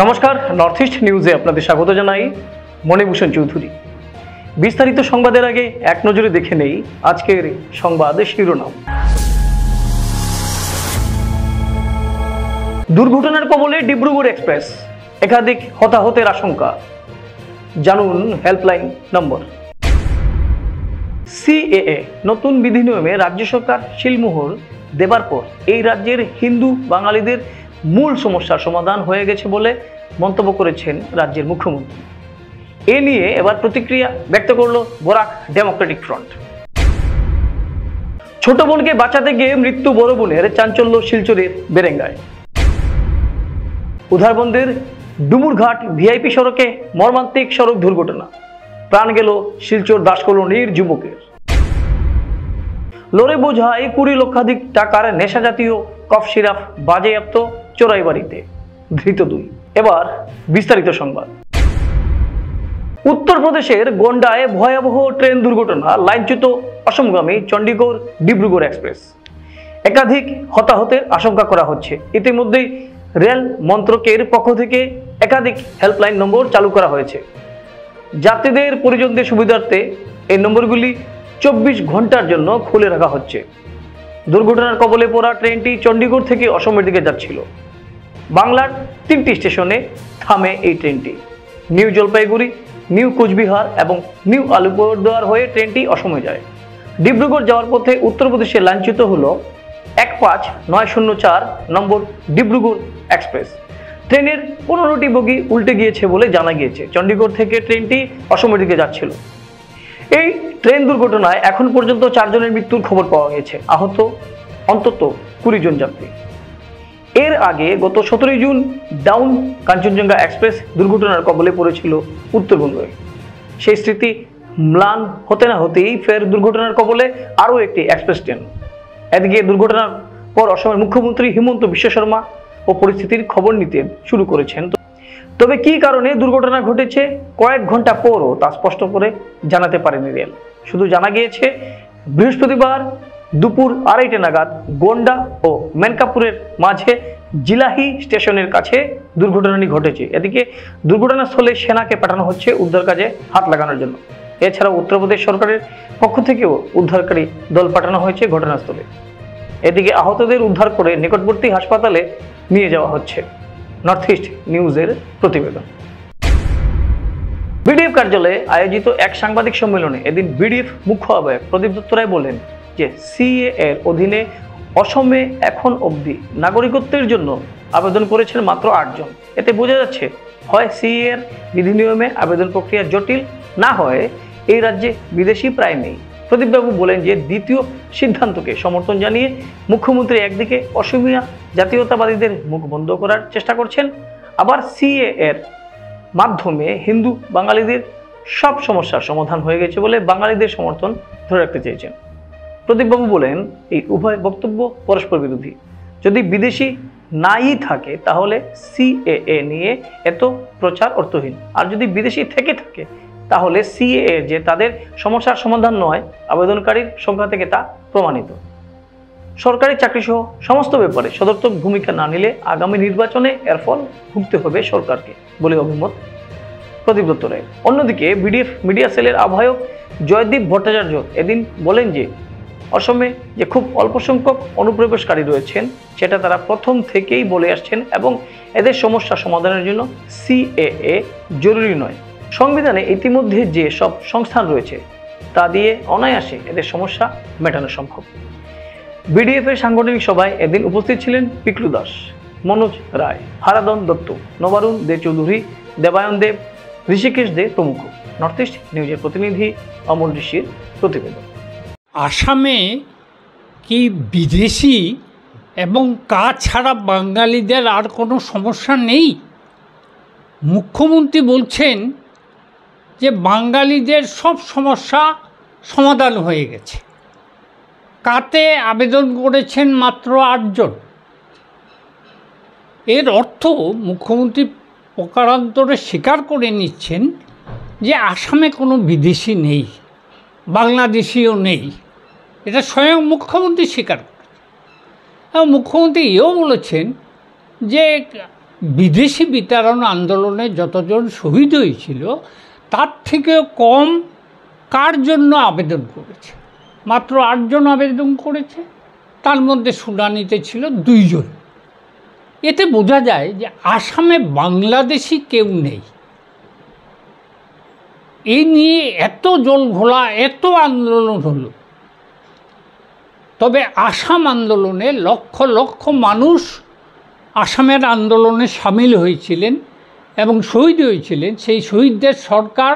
নমস্কার, north east নিউজে আপনাদের স্বাগত জানাই। মণিভূষণ চৌধুরী। বিস্তারিত সংবাদের আগে এক নজরে দেখে নেই আজকের সংবাদের শিরোনাম। দুর্ঘটনার কবলে ডিব্রুগড় এক্সপ্রেস, একাধিক হতাহতের আশঙ্কা। জানুন হেল্পলাইন নম্বর। সিএএ নতুন বিধিনিয়মে রাজ্য সরকার শিলমোহর দেবার পর এই রাজ্যের হিন্দু বাঙালিদের মূল সমস্যার সমাধান হয়ে গেছে বলে মন্তব্য করেছেন রাজ্যের মুখ্যমন্ত্রী। এ নিয়ে এবার প্রতিক্রিয়া ব্যক্ত করল বরাক ডেমোক্রেটিক ফ্রন্ট। ছোট বোনকে বাঁচাতে গিয়ে মৃত্যু বড় বোনের, চাঞ্চল্য শিলচরের বেরেঙ্গায়। উধারবন্দের ডুমুরঘাট ভিআইপি সড়কে মর্মান্তিক সড়ক দুর্ঘটনা, প্রাণ গেল শিলচর দাসকলোনির যুবকের। লরে বোঝায় 20 লক্ষাধিক টাকার নেশা জাতীয় কফ সিরাপ বাজেয়াপ্ত চোরাইবাড়িতে, ধৃত 2। এবার বিস্তারিত সংবাদ। উত্তরপ্রদেশের গোন্ডায় ভয়াবহ ট্রেন দুর্ঘটনা, লাইনচ্যুত অসমগামী চণ্ডীগড় ডিব্রুগড় এক্সপ্রেস। একাধিক হতাহতের আশঙ্কা করা হচ্ছে। ইতিমধ্যেই রেল মন্ত্রকের পক্ষ থেকে একাধিক হেল্পলাইন নম্বর চালু করা হয়েছে। যাত্রীদের পরিজনদের সুবিধার্থে এই নম্বরগুলি 24 ঘন্টার জন্য খুলে রাখা হচ্ছে। দুর্ঘটনার কবলে পড়া ট্রেনটি চণ্ডীগড় থেকে অসমের দিকে যাচ্ছিল। বাংলার 3টি স্টেশনে থামে এই ট্রেনটি। নিউ জলপাইগুড়ি, নিউ কোচবিহার এবং নিউ আলিপুরদুয়ার হয়ে ট্রেনটি অসমে যায়। ডিব্রুগড় যাওয়ার পথে উত্তরপ্রদেশে লাইনচ্যুত হল 15904 নম্বর ডিব্রুগড় এক্সপ্রেস। ট্রেনের 15টি বগি উল্টে গিয়েছে বলে জানা গিয়েছে। চণ্ডীগড় থেকে ট্রেনটি অসমের দিকে যাচ্ছিল। এই ট্রেন দুর্ঘটনায় এখন পর্যন্ত 4 জনের মৃত্যুর খবর পাওয়া গেছে। আহত অন্তত 20 জন যাত্রী। এর আগে গত 17 জুন ডাউন কাঞ্চনজঙ্ঘা এক্সপ্রেস দুর্ঘটনার কবলে পড়েছিল উত্তরবঙ্গে। সেই স্মৃতি ম্লান হতে না হতেই ফের দুর্ঘটনার কবলে আরও একটি এক্সপ্রেস ট্রেন। এদিকে দুর্ঘটনার পর অসমের মুখ্যমন্ত্রী হিমন্ত বিশ্ব শর্মা ও পরিস্থিতির খবর নিতে শুরু করেছেন। তবে কি কারণে দুর্ঘটনা ঘটেছে কয়েক ঘন্টা পরও তা স্পষ্ট করে জানাতে পারেনি রেল। শুধু জানা গিয়েছে বৃহস্পতিবার দুপুর 2:30 নাগাদ গোন্ডা ও মেনকাপুরের মাঝে জিলাহি স্টেশনের কাছে দুর্ঘটনাটি ঘটেছে। এদিকে দুর্ঘটনাস্থলে সেনাকে পাঠানো হচ্ছে উদ্ধার কাজে হাত লাগানোর জন্য। এছাড়াও উত্তরপ্রদেশ সরকারের পক্ষ থেকেও উদ্ধারকারী দল পাঠানো হয়েছে ঘটনাস্থলে। এদিকে আহতদের উদ্ধার করে নিকটবর্তী হাসপাতালে নিয়ে যাওয়া হচ্ছে। নর্থ ইস্ট নিউজের প্রতিবেদন। বিডিএফ কার্যালয়ে আয়োজিত এক সাংবাদিক সম্মেলনে এদিন বিডিএফ মুখ্য আহ্বায়ক প্রদীপ দত্ত রায় বলেন যে সিএ এর অধীনে অসমে এখন অবধি নাগরিকত্বের জন্য আবেদন করেছেন মাত্র 8 জন। এতে বোঝা যাচ্ছে হয় সিএ এর বিধিনিয়মে আবেদন প্রক্রিয়া জটিল, না হয় এই রাজ্যে বিদেশি প্রায় নেই। প্রদীপবাবু বলেন যে দ্বিতীয় সিদ্ধান্তকে সমর্থন জানিয়ে মুখ্যমন্ত্রী একদিকে অসমীয়া জাতীয়তাবাদীদের মুখ বন্ধ করার চেষ্টা করছেন, আবার সিএ এর মাধ্যমে হিন্দু বাঙালিদের সব সমস্যার সমাধান হয়ে গেছে বলে বাঙালিদের সমর্থন ধরে রাখতে চেয়েছেন। প্রদীপবাবু বলেন এই উভয় বক্তব্য পরস্পর বিরোধী। যদি বিদেশি নাই থাকে তাহলে সিএএ নিয়ে এত প্রচার অর্থহীন, আর যদি বিদেশি থেকে থাকে তাহলে সিএএ যে তাদের সমস্যার সমাধান নয়, আবেদনকারীর সংখ্যা থেকে তা প্রমাণিত। সরকারি চাকরি সহ সমস্ত ব্যাপারে সদর্থক ভূমিকা না নিলে আগামী নির্বাচনে এর ফল ভুগতে হবে সরকারকে বলে অভিমত প্রদীপ দত্ত রায়। অন্যদিকে বিডিএফ মিডিয়া সেলের আহ্বায়ক জয়দীপ ভট্টাচার্য এদিন বলেন যে অসমে যে খুব অল্প সংখ্যক অনুপ্রবেশকারী রয়েছেন সেটা তারা প্রথম থেকেই বলে আসছেন এবং এদের সমস্যা সমাধানের জন্য সিএএ জরুরি নয়। সংবিধানে ইতিমধ্যে যে সব সংস্থান রয়েছে তা দিয়ে অনায়াসে এদের সমস্যা মেটানো সম্ভব। বিডিএফ এর সাংগঠনিক সভায় এদিন উপস্থিত ছিলেন পিকলু দাস, মনোজ রায়, হারাদন দত্ত, নবারুণ দে চৌধুরী, দেবায়ন দেব, ঋষিকেশ দে প্রমুখ। নর্থ ইস্ট নিউজের প্রতিনিধি অমল ঋষির প্রতিবেদন। আসামে কি বিদেশি এবং কাজ ছাড়া বাঙালিদের আর কোনো সমস্যা নেই? মুখ্যমন্ত্রী বলছেন যে বাঙালিদের সব সমস্যা সমাধান হয়ে গেছে। কাতে আবেদন করেছেন মাত্র 8 জন। এর অর্থ মুখ্যমন্ত্রী প্রকারান্তরে স্বীকার করে নিচ্ছেন যে আসামে কোনো বিদেশি নেই, বাংলাদেশিও নেই। এটা স্বয়ং মুখ্যমন্ত্রী স্বীকার করেন। মুখ্যমন্ত্রী এও বলেছেন যে বিদেশি বিতাড়ন আন্দোলনে যতজন শহীদ হয়েছিল তার থেকেও কম কার জন্য আবেদন করেছে। মাত্র 8 জন আবেদন করেছে, তার মধ্যে শুনানিতে ছিল 2 জন। এতে বোঝা যায় যে আসামে বাংলাদেশি কেউ নেই। এই নিয়ে এত জল ঘোলা, এত আন্দোলন হলো। তবে আসাম আন্দোলনে লক্ষ লক্ষ মানুষ আসামের আন্দোলনে সামিল হয়েছিলেন এবং শহীদ হয়েছিলেন। সেই শহীদদের সরকার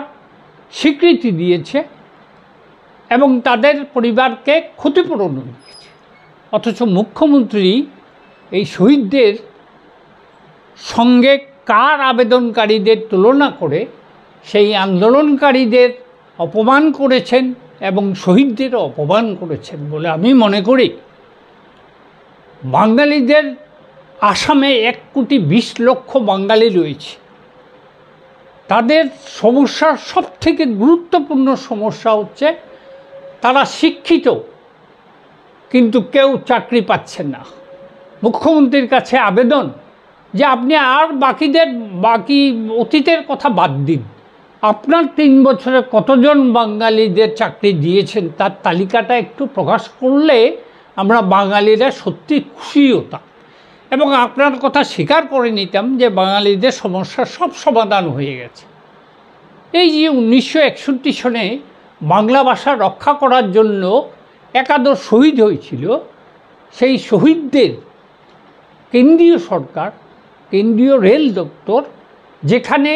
স্বীকৃতি দিয়েছে এবং তাদের পরিবারকে ক্ষতিপূরণ দিয়েছে। অথচ মুখ্যমন্ত্রী এই শহীদদের সঙ্গে কার আবেদনকারীদের তুলনা করে সেই আন্দোলনকারীদের অপমান করেছেন এবং শহীদদেরও অপমান করেছেন বলে আমি মনে করি। বাঙালিদের আসামে 1,20,00,000 বাঙালি রয়েছে। তাদের সমস্যার সবথেকে গুরুত্বপূর্ণ সমস্যা হচ্ছে তারা শিক্ষিত কিন্তু কেউ চাকরি পাচ্ছেন না। মুখ্যমন্ত্রীর কাছে আবেদন যে আপনি আর বাকি অতীতের কথা বাদ দিন, আপনার 3 বছরে কতজন বাঙালিদের চাকরি দিয়েছেন তার তালিকাটা একটু প্রকাশ করলে আমরা বাঙালিরা সত্যি খুশি হতাম এবং আপনার কথা স্বীকার করে নিতাম যে বাঙালিদের সমস্যার সব সমাধান হয়ে গেছে। এই যে 1961 সনে বাংলা ভাষা রক্ষা করার জন্য একাদশ শহীদ হয়েছিল, সেই শহীদদের কেন্দ্রীয় সরকার, কেন্দ্রীয় রেল দপ্তর যেখানে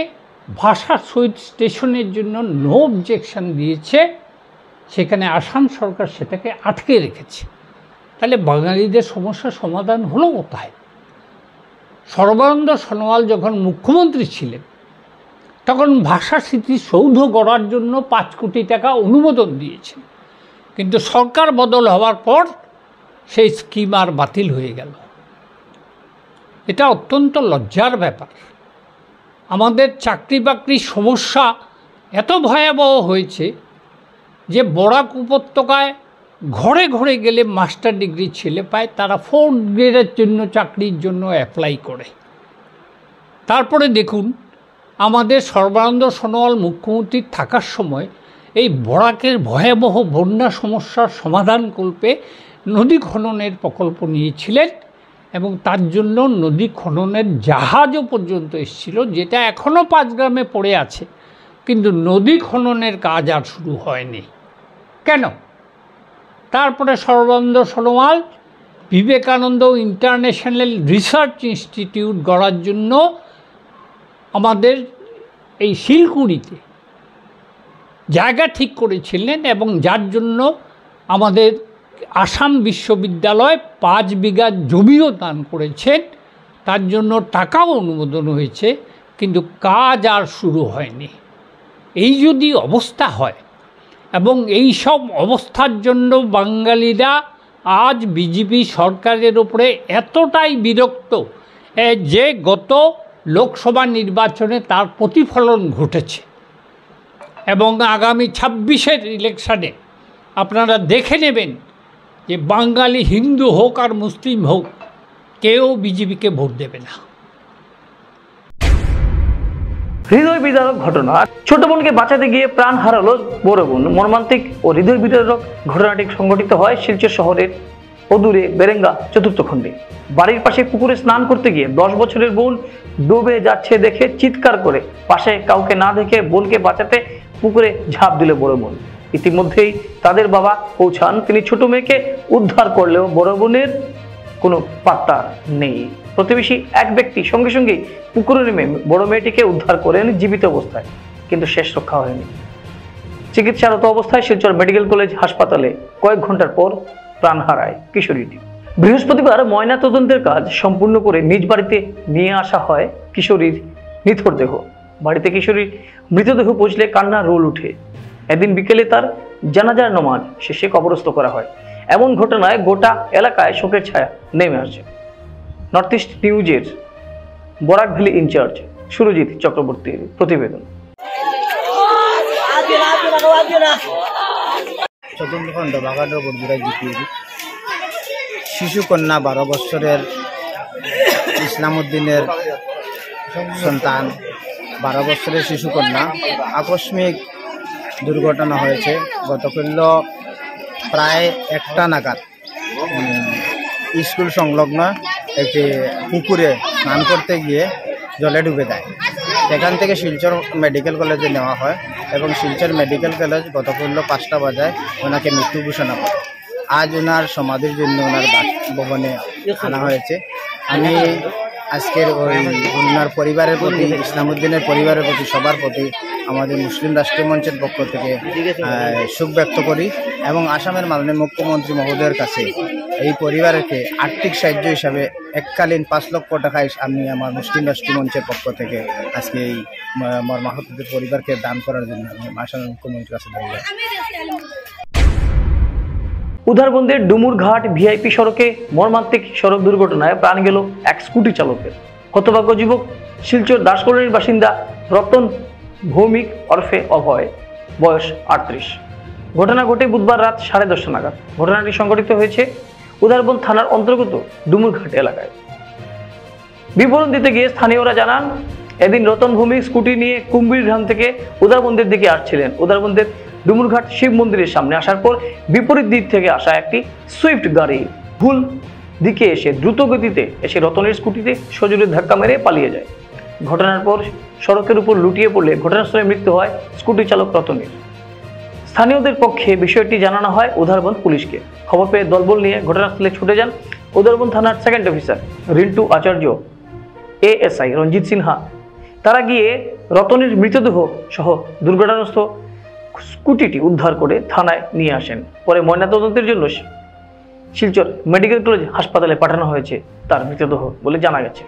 ভাষা শহীদ স্টেশনের জন্য নো অবজেকশন দিয়েছে, সেখানে আসাম সরকার সেটাকে আটকে রেখেছে। তাহলে বাঙালিদের সমস্যার সমাধান হলো কোথায়? সর্বানন্দ সোনোয়াল যখন মুখ্যমন্ত্রী ছিলেন তখন ভাষা স্মৃতিসৌধ গড়ার জন্য 5 কোটি টাকা অনুমোদন দিয়েছেন, কিন্তু সরকার বদল হওয়ার পর সেই স্কিম আর বাতিল হয়ে গেল। এটা অত্যন্ত লজ্জার ব্যাপার। আমাদের চাকরি বাকরির সমস্যা এত ভয়াবহ হয়েছে যে বরাক উপত্যকায় ঘরে ঘরে গেলে মাস্টার ডিগ্রি ছেলে পায়, তারা 4th গ্রেডের জন্য চাকরির জন্য অ্যাপ্লাই করে। তারপরে দেখুন, আমাদের সর্বানন্দ সোনোয়াল মুখ্যমন্ত্রী থাকার সময় এই বরাকের ভয়াবহ বন্যা সমস্যার সমাধানকল্পে নদী খননের প্রকল্প নিয়েছিলেন এবং তার জন্য নদী খননের জাহাজও পর্যন্ত এসেছিল, যেটা এখনও 5 গ্রামে পড়ে আছে, কিন্তু নদী খননের কাজ আর শুরু হয়নি। কেন? তারপরে Sarbananda Sonowal Vivekananda international research institute গড়ার জন্য আমাদের এই শিলকুড়িতে জায়গা ঠিক করেছিলেন এবং যার জন্য আমাদের আসাম বিশ্ববিদ্যালয় 5 বিঘা জমিও দান করেছেন, তার জন্য টাকাও অনুমোদন হয়েছে, কিন্তু কাজ আর শুরু হয়নি। এই যদি অবস্থা হয় এবং এই সব অবস্থার জন্য বাঙালিরা আজ বিজেপি সরকারের উপরে এতটাই বিরক্ত যে গত লোকসভা নির্বাচনে তার প্রতিফলন ঘটেছে এবং আগামী 26-এর ইলেকশানে আপনারা দেখে নেবেন যে বাঙালি হিন্দু হোক আর মুসলিম হোক, কেউ বিজেপিকে ভোট দেবে না। হৃদয় বিদারক ঘটনা। ছোট বোনকে বাঁচাতে গিয়ে প্রাণ হারালো বড় বোন। মর্মান্তিক ও হৃদয় বিদারক ঘটনাটি সংঘটিত হয় শিলচর শহরের অদূরে বেরেঙ্গা 4th খণ্ডে। বাড়ির পাশে পুকুরে স্নান করতে গিয়ে 10 বছরের বোন ডুবে যাচ্ছে দেখে চিৎকার করে পাশে কাউকে না দেখে বোনকে বাঁচাতে পুকুরে ঝাঁপ দিল বড় বোন। ইতিমধ্যেই তাদের বাবা পৌঁছান। তিনি ছোট মেয়েকে উদ্ধার করলেও বড় বোনের কোনো পাত্তা নেই। প্রতিবেশী এক ব্যক্তি সঙ্গে সঙ্গে পুকুরে নেমে বড় মেয়েটিকে উদ্ধার করেন জীবিত অবস্থায়, কিন্তু শেষ রক্ষা হয়নি। চিকিৎসারত অবস্থায় শিলচর মেডিকেল কলেজ হাসপাতালে কয়েক ঘন্টার পর প্রাণ হারায় কিশোরীটি। বৃহস্পতিবার ময়না তদন্তের কাজ সম্পূর্ণ করে নিজ বাড়িতে নিয়ে আসা হয় কিশোরীর নিথর দেহ। বাড়িতে কিশোরীর মৃতদেহ পৌঁছলে কান্নার রোল উঠে। এদিন বিকেলে তার জানাজার নামাজ শেষে কবরস্থ করা হয়। এমন ঘটনায় গোটা এলাকায় শোকের ছায়া নেমে আসছে। নর্থ ইস্ট নিউজের বরাক ভ্যালি ইনচার্জ সুরজিৎ চক্রবর্তীর প্রতিবেদন। 4th খণ্ড বাগানের বন্ধুরা জিপিউজি শিশু কন্যা 12 বছরের ইসলাম উদ্দিনের সন্তান 12 বছরের শিশুকন্যা আকস্মিক দুর্ঘটনা হয়েছে গতকাল প্রায় 1টা নাগাদ স্কুল সংলগ্ন একটি পুকুরে স্নান করতে গিয়ে জলে ডুবে যায়। সেখান থেকে শিলচর মেডিকেল কলেজে নেওয়া হয় এবং শিলচর মেডিকেল কলেজ গতকাল 5টা বাজায় ওনাকে মৃত্যু ঘোষণা করে। আজ ওনার সমাধির জন্য ওনার বাসভবনে আনা হয়েছে। আমি আজকের ওই ওনার পরিবারের প্রতি, ইসলামউদ্দিনের পরিবারের প্রতি, সবার প্রতি আমাদের মুসলিম রাষ্ট্রীয় মঞ্চের পক্ষ থেকে শোক ব্যক্ত করি এবং আসামের মাননীয় মুখ্যমন্ত্রী মহোদয়ের কাছে এই পরিবারকে আর্থিক সাহায্য হিসাবে এককালীন 5 লক্ষ টাকা আমি আমার মুসলিম রাষ্ট্রীয় মঞ্চের পক্ষ থেকে আজকে এই মর্মাহতদের পরিবারকে দান করার জন্য আমি আসামের মুখ্যমন্ত্রীর কাছে ধন্যবাদ। উধারবন্দের ডুমুরঘাট ভিআইপি সড়কে মর্মান্তিক সড়ক দুর্ঘটনায় প্রাণ গেল এক স্কুটি চালকের। হতভাগ্য যুবক শিলচর দাসকলোনির বাসিন্দা রতন ভৌমিক ওরফে অভয়, বয়স 38। ঘটনা ঘটে বুধবার রাত 10:30 নাগাদ। ঘটনাটি সংঘটিত হয়েছে উধারবন্দ থানার অন্তর্গত ডুমুরঘাট এলাকায়। বিবরণ দিতে গিয়ে স্থানীয়রা জানান, এদিন রতন ভৌমিক স্কুটি নিয়ে কুম্বিরগ্রাম থেকে উধারবন্দের দিকে আসছিলেন। উধারবন্দের ডুমুরঘাট শিব মন্দিরের সামনে আসার পর বিপরীত দিক থেকে আসা একটি সুইফট গাড়ি ভুল দিকে এসে দ্রুত গতিতে এসে রতনের স্কুটিতে সজোরে ধাক্কা মেরে পালিয়ে যায়। ঘটনার পর সড়কের উপর লুটিয়ে পড়লে ঘটনাস্থলে মৃত্যু হয় স্কুটি চালক রতনের। স্থানীয়দের পক্ষে বিষয়টি জানানো হয় উধারবন্দ পুলিশকে। খবর পেয়ে দলবল নিয়ে ঘটনাস্থলে ছুটে যান উধারবন্দ থানার সেকেন্ড অফিসার রিন্টু আচার্য, এএসআই রঞ্জিত সিনহা। তারা গিয়ে রতনের মৃতদেহ সহ দুর্ঘটনাগ্রস্ত স্কুটিটি উদ্ধার করে থানায় নিয়ে আসেন। পরে ময়নাতদন্তের জন্য শিলচর মেডিকেল কলেজ হাসপাতালে পাঠানো হয়েছে তার মৃতদেহ বলে জানা গেছে।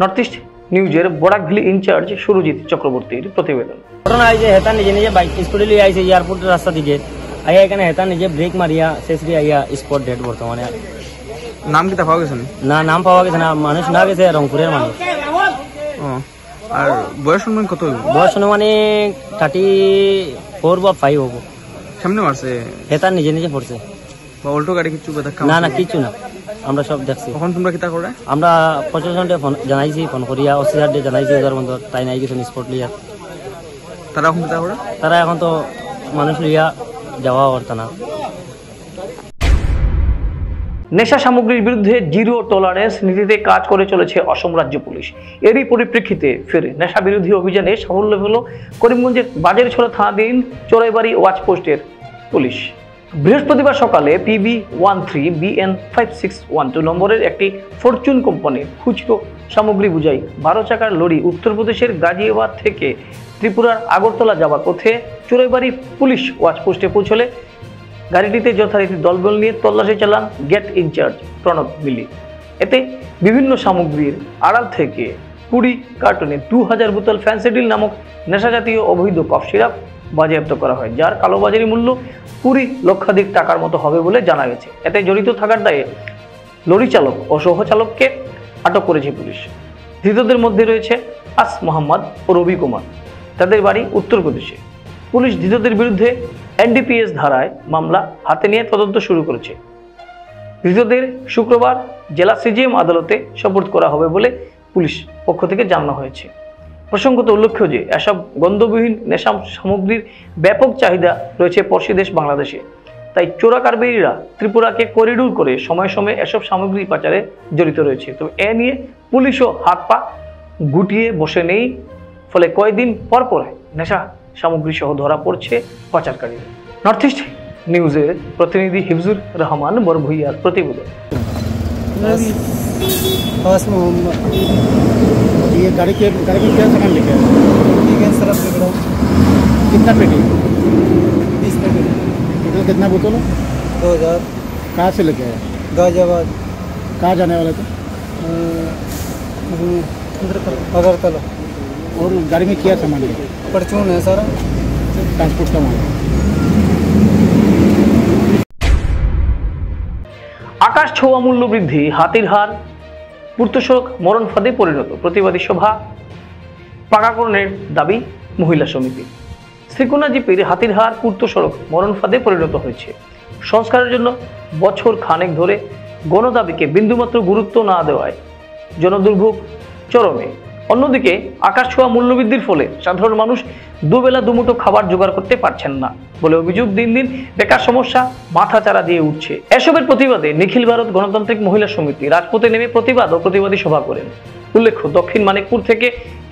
নর্থ ইস্ট নিউজের বরাকভিলি ইনচার্জ সুরজিৎ চক্রবর্তীর প্রতিবেদন। ঘটনা এই যে হেতা নিজে নিজে বাইক স্কুটি লিয়ে আইছে এয়ারপোর্টের রাস্তা দিকে আইয়া এখানে হেতা নিজে ব্রেক মারিয়া শেষরি আইয়া স্পট ডেড বর্তমানে। নাম কি পাওয়া গেছে? না, নাম পাওয়া গেছে না, মানুষ না গেছে রংপুরের মানুষ। আর বয়স অনুমান কত? বয়স অনুমানিক 34 বা 5 হবো। সামনে মারছে হেতা নিজে নিজে পড়ছে বা উল্টো গাড়ি কিছু ধাক্কা? না না, কিছু না, আমরা সব দেখছি। কখন তোমরা কিতা করে? আমরা প্রশাসনকে ফোন জানাইছি, ফোন করিয়া অফিসার জানাইছি উধারবন্দর, তাই নাই কিছু স্পট লিয়া। তারা এখন কিতা করে? তারা এখন তো মানুষ লিয়া যাওয়া পারত না। নেশা সামগ্রীর বিরুদ্ধে জিরো টলারেন্স নীতিতে কাজ করে চলেছে অসম রাজ্য পুলিশ। এরই পরিপ্রেক্ষিতে ফের নেশা বিরোধী অভিযানে সাফল্য পেল করিমগঞ্জের বাজারছড়া থানাধীন চোরাইবাড়ি ওয়াচপোস্টের পুলিশ। বৃহস্পতিবার সকালে PB13BN 5612 নম্বরের একটি ফরচুন কোম্পানির খুচরো সামগ্রী বোঝাই 12 চাকার লরি উত্তরপ্রদেশের গাজিয়াবাদ থেকে ত্রিপুরার আগরতলা যাওয়ার পথে চোরাইবাড়ি পুলিশ ওয়াচপোস্টে পৌঁছলে গাড়িটিতে যথারীতি দলবল নিয়ে তল্লাশি চালান গেট ইনচার্জ প্রণব মিলি। এতে বিভিন্ন সামগ্রীর আড়াল থেকে 20 কার্টনে 2000 বোতল ফ্যান্সিডিল নামক নেশাজাতীয় অবৈধ কফ সিরাপ বাজেয়াপ্ত করা হয়, যার কালোবাজারি মূল্য 20 লক্ষাধিক টাকার মতো হবে বলে জানা গেছে। এতে জড়িত থাকার দায়ে লরি চালক ও সহচালককে আটক করেছে পুলিশ। ধৃতদের মধ্যে রয়েছে আস মোহাম্মদ ও রবি কুমার। তাদের বাড়ি উত্তরপ্রদেশে। পুলিশ ধৃতদের বিরুদ্ধে NDPS ধারায় মামলা হাতে নিয়ে তদন্ত শুরু করেছে। ধৃতদের শুক্রবার জেলা CGM আদালতে সোপর্দ করা হবে বলে পুলিশ পক্ষ থেকে জানানো হয়েছে। প্রসঙ্গত উল্লেখ্য যে এসব গন্ধবিহীন নেশা সামগ্রীর ব্যাপক চাহিদা রয়েছে পড়শি দেশ বাংলাদেশে। তাই চোরা কারবারিরা ত্রিপুরাকে করিডোর করে সময়ে সময়ে এসব সামগ্রী পাচারে জড়িত রয়েছে। তবে এ নিয়ে পুলিশও হাত পা গুটিয়ে বসে নেই, ফলে কয়েকদিন পর পর নেশা সামগ্রী সহ ধরা পড়ছে পাচারকারীরা। নর্থ ইস্ট নিউজের প্রতিনিধি হিফজুর রহমান বরভুইয়ার প্রতিবেদন। ये गाड़ी में क्या सामान लेके आए? ठीक है, सरफ लेके आओ। कितना पेटी? 20 पेटी। टोटल कितना बोतल है? 2000। कहाँ से लेके आए? गाजियाबाद। कहाँ जाने वाले थे? अगरतला। और गाड़ी में क्या सामान है? परचून है सारा, ट्रांसपोर्ट का माल। আকাশ ছোঁয়া মূল্য বৃদ্ধি, হাতির হার, পূর্ত সড়ক মরণ ফাঁদে পরিণত। প্রতিবাদী সভা, পাকাকরণের দাবি মহিলা সমিতি। শ্রীকোনা জিপির হাতির হার পূর্ত সড়ক মরণ ফাঁদে পরিণত হয়েছে। সংস্কারের জন্য বছর খানেক ধরে গণদাবিকে বিন্দুমাত্র গুরুত্ব না দেওয়ায় জনদুর্ভোগ চরমে। অন্যদিকে আকাশ ছোঁয়া মূল্যবৃদ্ধির ফলে সাধারণ মানুষ দুবেলা দুমুঠো খাবার জোগাড় করতে পারছেন না বলে অভিযোগ। দিন দিন বেকার সমস্যা মাথাচাড়া দিয়ে উঠছে। এসবের প্রতিবাদে নিখিল ভারত গণতান্ত্রিক মহিলা সমিতি রাজপথে নেমে প্রতিবাদ ও প্রতিবাদী সভা করেন। উল্লেখ্য, দক্ষিণ মানিকপুর থেকে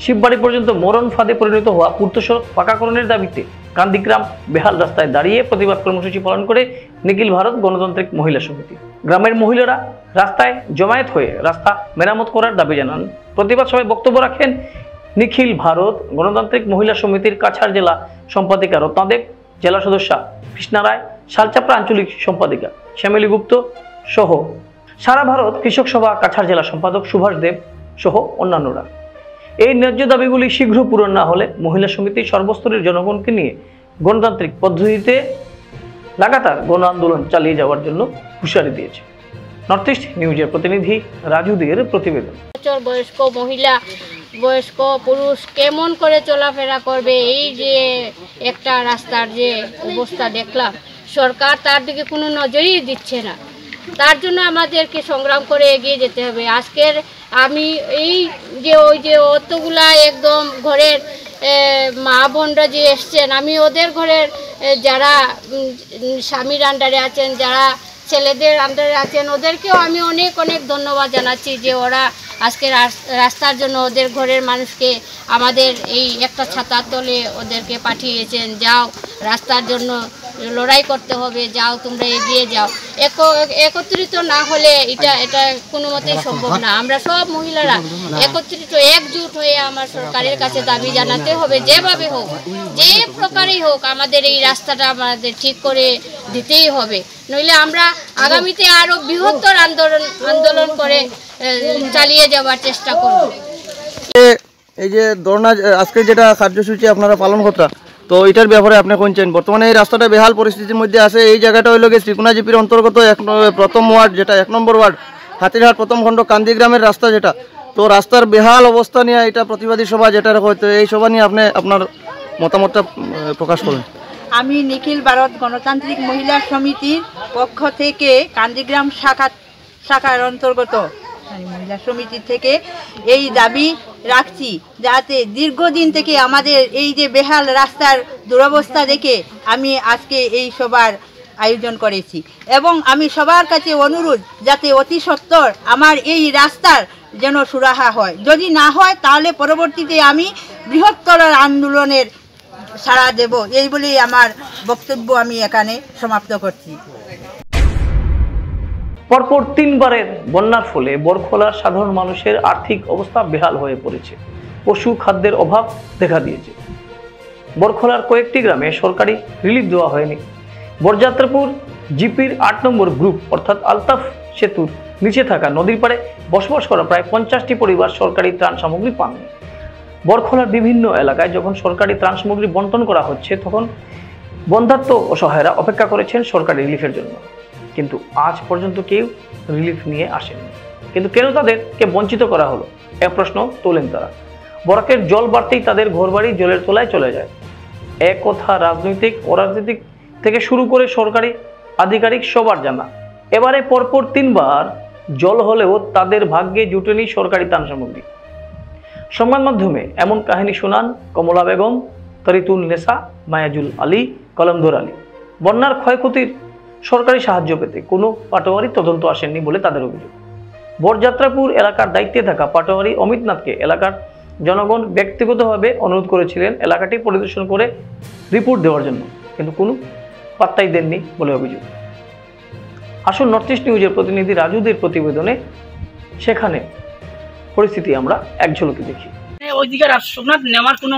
শিববাড়ি পর্যন্ত মরণ ফাঁদে পরিণত হওয়া পূর্ত সড়ক পাকাকরণের দাবিতে কান্দিগ্রাম বেহাল রাস্তায় দাঁড়িয়ে প্রতিবাদ কর্মসূচি পালন করে নিখিল ভারত গণতান্ত্রিক মহিলা সমিতি। গ্রামের মহিলারা রাস্তায় জমায়েত হয়ে রাস্তা মেরামত করার দাবি জানান। প্রতিবাদ সভায় বক্তব্য রাখেন নিখিল ভারত গণতান্ত্রিক মহিলা সমিতির কাছাড় জেলা সম্পাদিকা রত্নাদেব, জেলা সদস্যা কৃষ্ণা রায়, শালচাপড়া আঞ্চলিক সম্পাদিকা শ্যামিলী গুপ্ত সহ সারা ভারত কৃষক সভা কাছাড় জেলা সম্পাদক সুভাষ দেব সহ অন্যান্যরা। এই ন্যায্য দাবিগুলি শীঘ্র পূরণ না হলে মহিলা সমিতি সর্বস্তরের জনগণকে নিয়ে গণতান্ত্রিক পদ্ধতিতে লাগাতার গণ আন্দোলন চালিয়ে যাওয়ার জন্য হুঁশিয়ারি দিয়েছে। নর্থ ইস্ট নিউজের প্রতিনিধি রাজুদের প্রতিবেদন। বয়স্ক মহিলা, বয়স্ক পুরুষ কেমন করে চলাফেরা করবে? এই যে একটা রাস্তার যে অবস্থা দেখলাম, সরকার তার দিকে কোনো নজরই দিচ্ছে না। তার জন্য আমাদেরকে সংগ্রাম করে এগিয়ে যেতে হবে। আজকের আমি এই যে ওই যে অতগুলা একদম ঘরের মা বোনরা যে এসছেন, আমি ওদের ঘরের যারা স্বামীর আন্ডারে আছেন, যারা ছেলেদের আন্ডারে আছেন, ওদেরকেও আমি অনেক অনেক ধন্যবাদ জানাচ্ছি যে ওরা আজকে রাস্তার জন্য ওদের ঘরের মানুষকে আমাদের এই একটা ছাতার তলে ওদেরকে পাঠিয়েছেন। যাও, রাস্তার জন্য লড়াই করতে হবে, যাও তোমরা এগিয়ে যাও। একত্রিত না হলে এটা কোনো মতেই সম্ভব না। আমরা সব মহিলারা একত্রিত একজুট হয়ে আমার সরকারের কাছে দাবি জানাতে হবে, যেভাবে হোক, যে প্রকারেই হোক, আমাদের এই রাস্তাটা আমাদের ঠিক করে দিতেই হবে। নইলে আমরা আগামীতে আরো বৃহত্তর আন্দোলন করে চালিয়ে যাওয়ার চেষ্টা করব। এই যে ধর্ণা আজকে যেটা কার্যসূচি আপনারা পালন করতা, তো এটার ব্যাপারে আপনি কোনছেন? বর্তমানে এই রাস্তাটা বেহাল পরিস্থিতির মধ্যে আছে। এই জায়গাটা হইল গিয়ে শ্রীকুনা জিপির অন্তর্গত প্রথম ওয়ার্ড, যেটা 1 নম্বর ওয়ার্ড, হাতিরহাট প্রথম খণ্ড কান্দিগ্রামের রাস্তা যেটা। তো রাস্তার বেহাল অবস্থা নিয়ে এটা প্রতিবাদী সভা যেটা হয়তো, এই সভা নিয়ে আপনি আপনার মতামতটা প্রকাশ করুন। আমি নিখিল ভারত গণতান্ত্রিক মহিলা সমিতির পক্ষ থেকে কান্দিগ্রাম শাখার অন্তর্গত মহিলা সমিতি থেকে এই দাবি রাখছি, যাতে দীর্ঘদিন থেকে আমাদের এই যে বেহাল রাস্তার দুরবস্থা দেখে আমি আজকে এই সভার আয়োজন করেছি। এবং আমি সবার কাছে অনুরোধ, যাতে অতি সত্বর আমার এই রাস্তার যেন সুরাহা হয়। যদি না হয় তাহলে পরবর্তীতে আমি বৃহত্তর আন্দোলনের সাড়া দেব। এই বলেই আমার বক্তব্য আমি এখানে সমাপ্ত করছি। পরপর 3 বারের বন্যার ফলে বরখোলার সাধারণ মানুষের আর্থিক অবস্থা বেহাল হয়ে পড়েছে। পশু খাদ্যের অভাব দেখা দিয়েছে। বরখোলার কয়েকটি গ্রামে সরকারি রিলিফ দেওয়া হয়নি। বরযাত্রাপুর জিপির 8 নম্বর গ্রুপ অর্থাৎ আলতাফ সেতুর নিচে থাকা নদীর পাড়ে বসবাস করা প্রায় 50টি পরিবার সরকারি ত্রাণ সামগ্রী পাননি। বরখোলার বিভিন্ন এলাকায় যখন সরকারি ত্রাণ সামগ্রী বন্টন করা হচ্ছে, তখন বন্ধাত্ম অসহায়রা অপেক্ষা করেছেন সরকারি রিলিফের জন্য, কিন্তু আজ পর্যন্ত কেউ রিলিফ নিয়ে আসেনি। কিন্তু কেন তাদেরকে বঞ্চিত করা হলো, এক প্রশ্ন তোলেন তারা। বরাকের জল বাড়তেই তাদের ঘরবাড়ি জলের তলায় চলে যায়। এক কথা রাজনৈতিক অরাজনৈতিক থেকে শুরু করে সরকারি আধিকারিক সবার জানা, এবারে পরপর 3 বার জল হলেও তাদের ভাগ্যে জুটেনি সরকারি ত্রাণ সামগ্রী। সংবাদ মাধ্যমে এমন কাহিনী শোনান কমলা বেগম, তরিতুল নেসা, মায়াজুল আলী, কলমধর আলী। বন্যার ক্ষয়ক্ষতির সরকারি সাহায্য পেতে কোনো পাটোয়ারি তদন্ত আসেননি বলে তাদের অভিযোগ। বরযাত্রাপুর এলাকার দায়িত্বে থাকা পাটোয়ারি অমিতনাথকে এলাকার জনগণ ব্যক্তিগতভাবে অনুরোধ করেছিলেন এলাকাটি পরিদর্শন করে রিপোর্ট দেওয়ার জন্য, কিন্তু কোনো পাত্তাই দেননি বলে অভিযোগ। আসুন নর্থ ইস্ট নিউজের প্রতিনিধি রাজুদের প্রতিবেদনে সেখানে পরিস্থিতি আমরা এক ঝলকে দেখি। ওইদিকে সোমনাথ নেওয়ার কোনো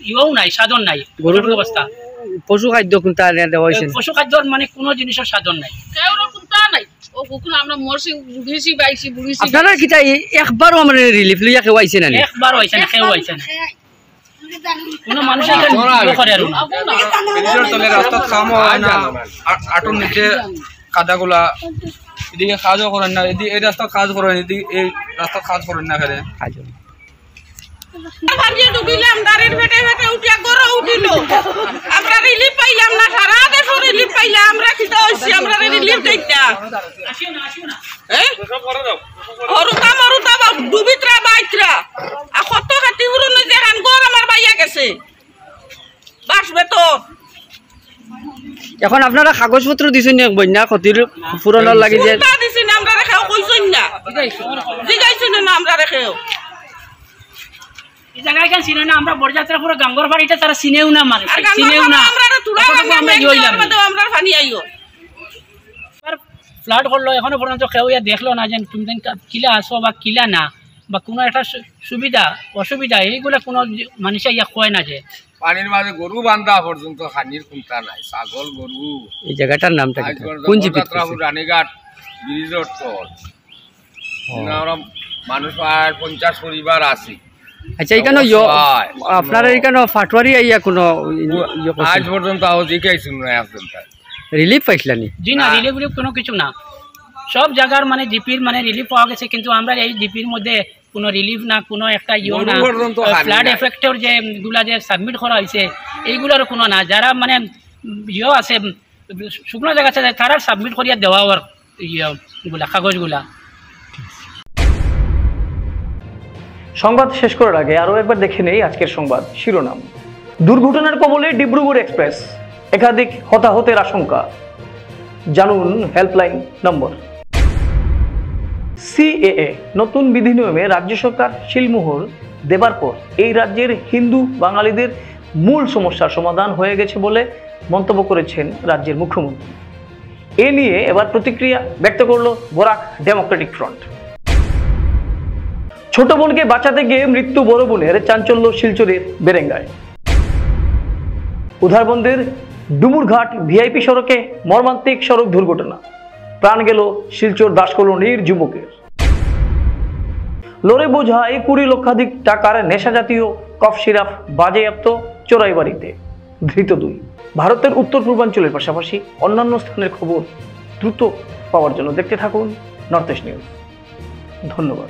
ইয়েও নাই, সাধন নাই, গরুর অবস্থা। পশু খাদ্য কোনটা দেওয়া হয়েছে? পশু খাদ্য মানে কোনো জিনিসের সাধন নাই, কোনটা নাই। ও কখন আমরা মরছি, বুঝেছি, বাইছি, বুঝেছি। আপনারা কি তাই একবারও আমরা রিলিফ লইয়া কেউ আইছে না? একবারও আইছে না, কেউ আইছে না। কোনো মানুষ এখানে করে আর না। ব্রিজের তলে রাস্তা কামও হয় না, আটুর নিচে কাদাগুলা, এদিকে কাজও করেন না, এদিকে এই রাস্তা কাজ করেন, এদিকে এই রাস্তা কাজ করেন না। এখানে ডুবিলাম গাড়ির ভেটে ভেটে উঠিয়া গড় উঠিল, আমরা রিলিফ পাইলাম না। সারা দেশ রিলিফ পাইলাম, আমরা কি হয়েছি? আমরা রিলিফ দেখতা হরুতা মরুতা ডুবিত্রা বাইত্রা কত এখন আপনারা কাগজপত্র দিছেন না বন্যা ক্ষতির পূরণের লাগি যে কোনটা দিছি না আমরা রেখেও কইছই না জিগাইছেন না আমরা রেখেও এই জায়গায় কেন চিনে না আমরা বরযাত্রা পুরো গাঙ্গর বাড়িটা তারা চিনেও না মানে চিনেও না আমরা তুলা আমরা জইলাম আমরা পানি আইও ফ্লাড করলো এখনো পর্যন্ত কেউ দেখলো না যে তুমি কিলা আসো বা কিলা না বা কোনো একটা সুবিধা অসুবিধা এইগুলা কোনো মানুষ ইয়া কয় না যে পানির মাঝে গরু বান্ধা পর্যন্ত খানির কুন্তা নাই ছাগল গরু এই জায়গাটার নামটা কি কোন জিপি রানীঘাট ব্রিজের তল আমরা মানুষ আর 50 পরিবার আছে আচ্ছা এখানে আপনারা এখানে ফাটওয়ারি আইয়া কোনো আজ পর্যন্ত আও জিকাইছুন না আসেন রিলিফ পাইছলানি জি না রিলিফ কোনো কিছু না সব জায়গার মানে জিপির মানে রিলিফ পাওয়া গেছে কিন্তু আমরা এই জিপির মধ্যে কোনো রিলিফ না কোনো একটা ইয়ে না ফ্লাড এফেক্টের যে গুলা যে সাবমিট করা হয়েছে এইগুলোর কোনো না যারা মানে ইয়ে আছে শুকনো জায়গা আছে তারা সাবমিট করিয়া দেওয়া ওর ইয়েগুলা কাগজগুলা। সংবাদ শেষ করার আগে আরও একবার দেখে নেই আজকের সংবাদ শিরোনাম। দুর্ঘটনার কবলে ডিব্রুগড় এক্সপ্রেস, একাধিক হতাহতের আশঙ্কা। জানুন হেল্পলাইন নম্বর। সিএএ নতুন বিধিনিয়মে রাজ্য সরকার শিলমোহর দেবার পর এই রাজ্যের হিন্দু বাঙালিদের মূল সমস্যার সমাধান হয়ে গেছে বলে মন্তব্য করেছেন রাজ্যের মুখ্যমন্ত্রী। এ নিয়ে এবার প্রতিক্রিয়া ব্যক্ত করল বরাক ডেমোক্রেটিক ফ্রন্ট। ছোট বোনকে বাঁচাতে গিয়ে মৃত্যু বড় বোনের, চাঞ্চল্য শিলচরের বেরেঙ্গায়। উধারবন্দের ডুমুরঘাট ভিআইপি সড়কে মর্মান্তিক সড়ক দুর্ঘটনা, প্রাণ গেল শিলচর দাসকলোনির যুবকের। লরে বোঝায় 20 লক্ষাধিক টাকার নেশা জাতীয় কফ সিরাপ বাজেয়াপ্ত চোরাইবাড়িতে, ধৃত 2। ভারতের উত্তর পূর্বাঞ্চলের পাশাপাশি অন্যান্য স্থানের খবর দ্রুত পাওয়ার জন্য দেখতে থাকুন নর্থ ইস্ট নিউজ। ধন্যবাদ।